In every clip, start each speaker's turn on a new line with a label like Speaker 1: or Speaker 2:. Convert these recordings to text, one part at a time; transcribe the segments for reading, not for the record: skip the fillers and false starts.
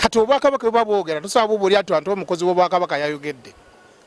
Speaker 1: kati obwakabaka bwe babwogera tusaba buli atu omukozi w'obwakabaka yayogedde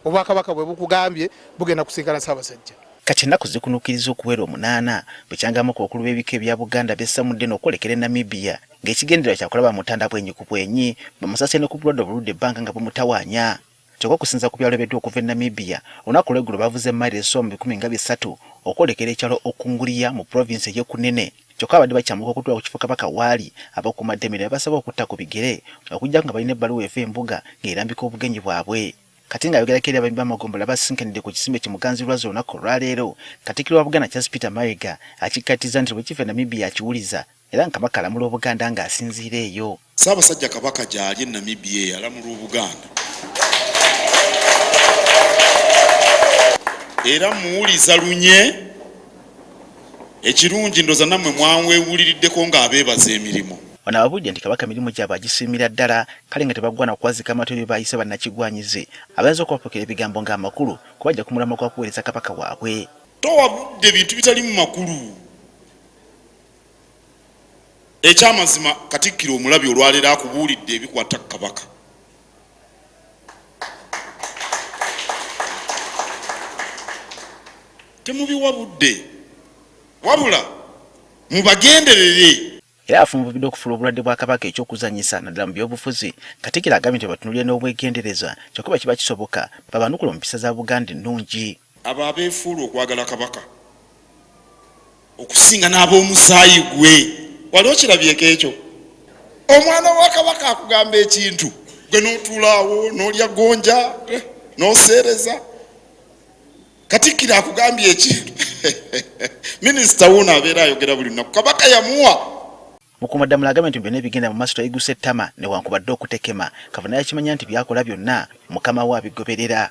Speaker 1: obwakabaka bwe bukugambye bugenda kusinkana Ssaabasajja.
Speaker 2: Kati ennaku zikunukiriza okuwera 8 bwe kyangamu ku bakulu b'ebika ebya Buganda bessamudde n'okwolekera Namibia ng'ekigendererwa kyakulaba mutanda bwenyi ku bwenyi bamusase ne ku bulwadde obuludde ebbanga nga bumutawaanya. Kyokka okusinza ku byalobeddwa okuva e Namibia olunaku lw'eggulo bavuze emaili essomo 13 okwolekera ekyalo Okungulia mu province y'Ekunene. Kyokka abadde bakyambuka okutwala ku kifo kabaka waali abakuumaddemire basaba okutta ku bigere okujja nga balina ebbaluwa eva embuga ng'erambika obugenyi bwabwe. Kati nga ayogerako eri abaami b'amagombola basinkanidde ku kisimbe kimuganzirwaza olunaku olwaleero, Katikkiro wa Buganda Charles Peter Mayiga akikkattiza nti bwe kiva e Namibia akiwuliza era nga Kabaka alamula Obuganda ng'asinziira eyo.
Speaker 3: Ssaabasajja Kabaka gy'ali e Namibia alamula Obuganda era muwuliza lunye ekirungi ndoza nammwe mwawewuliriddeko ng'abeebaza emirimu.
Speaker 2: Ono ababudde nti Kabaka emirimu gyabwe agisiimira ddala kale nga tebagwa na kwazika amatwero bayise bannakigwanyize abayinza okubapokera ebigambo ng'amakulu kuba bajja kumulama kwa kuweereza Kabaka waabwe.
Speaker 3: Towabudde bintu bitali mu makulu. Ekyamazima Katikkiro omulabi olwaleero akubuulidde ebikwata Kabaka. Temubiwabudde wabula mubagenderere.
Speaker 2: Era afumbudde okufuula obulwadde bwa Kabaka ekyokuzanyisa naddala mu byobufuzi. Katikkiro agambye nti batunuulira n'obwegendereza kyokka bwe kiba kisoboka babanukula mu mpisa za Buganda ennungi.
Speaker 3: Abo abeefuula okwagala Kabaka okusinga n'ab'omusaayi gwe wali okirabyeko ekyo. Omwana wa Kabaka akugamba ekintu gwe n'otuulaawo n'olya gonja n'oseereza. Katikkiro akugambye ekintu minisita wuuno abeera ayogera buli lunaku Kabaka yamuwa.
Speaker 2: Mukuumaddamula agambye nti byonna ebigenda mu maaso tayiguse ettama newankubadde okutekema Kavana yakimanya nti byakola byonna Mukama we abigoberera.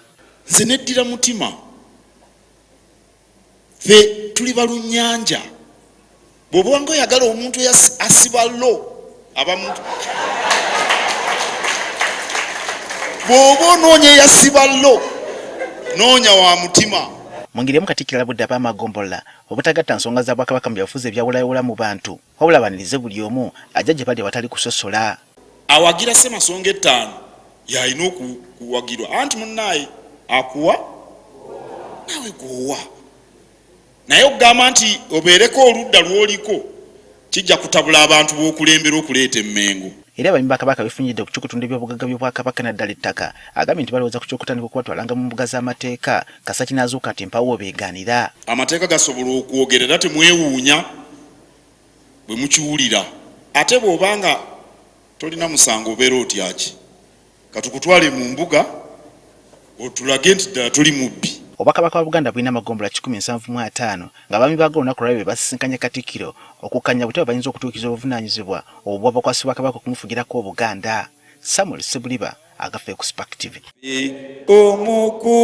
Speaker 3: Nze neddira mutima ffe tuli balunnyanja bw'oba wanga oyagala omuntu asiba lo abamuntu bw'oba onoonya eyasiba lo noonya wa mutima.
Speaker 2: Mu ngeri emu Katikkiro alabudde ab'amagombola obutagatta nsonga za Bwakabaka mu byabufuzi ebyawulayawula mu bantu wabula abanirize buli omu ajja gye bali awatali kusosola.
Speaker 3: Awagira Ssemasonga 5 yalina okuwagirwa anti munnaye akuwa nawe goowa naye okugamba nti obeereko oludda lw'oliko kijja kutabula abantu b'okulembera okuleeta emmengo.
Speaker 2: Era abaami ba Kabaka beefunyidde ku kyokutunda ebyobugagga by'Obwakabaka naddala ettaka agambye nti balowooza ku kyokutandika okubatwalanga mu mbuga z'amateeka Kasaki n'azuuka nti mpawo beegaanira.
Speaker 3: Amateeka gasobola okwogera era temwewuunya bwe mukiwulira ate bw'obanga tolina musango obeera otya ki katukutwale mu mbuga otulage nti ddala tuli mubbi.
Speaker 2: Obwakabaka wa Buganda bulina amagombola 175 ng'abaami baagala olunaku lwabwe basisinkanye Katikkiro okukkanya butebe bayinza okutuukiza obuvunaanyizibwa obwo bakwasibwa Kabaka okumufugirako Obuganda. Samuel Sebuliba agaffe ku Spark TV.
Speaker 4: Omukumenga